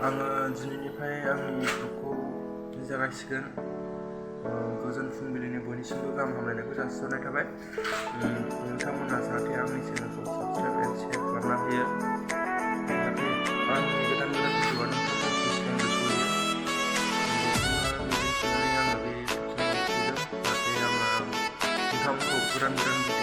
आङो दिनैनिफ्राय आंनि इउटुबखौ जागायसिगोन। गोजोन फुंबिलिनि बयनिसिमबो गाहाम हामलायनायखौ जासिहरनाय थाबाय। नोंथांमोनहा जाहाथे आंनि चेनेलखौ साबस्क्राइब एन्ड शेयार खालामना होयो, जाहाथे आंनि गोदान भिडिअआ नोंथांमोनसिम सिगांग्रो सहैयो। बेखौनो मिजिंथिनानै आङो बे इउटुब चेनेलखौ खुलिदों, जाहाथे आङो नोंथांमोनखौ गोदान भिडिअ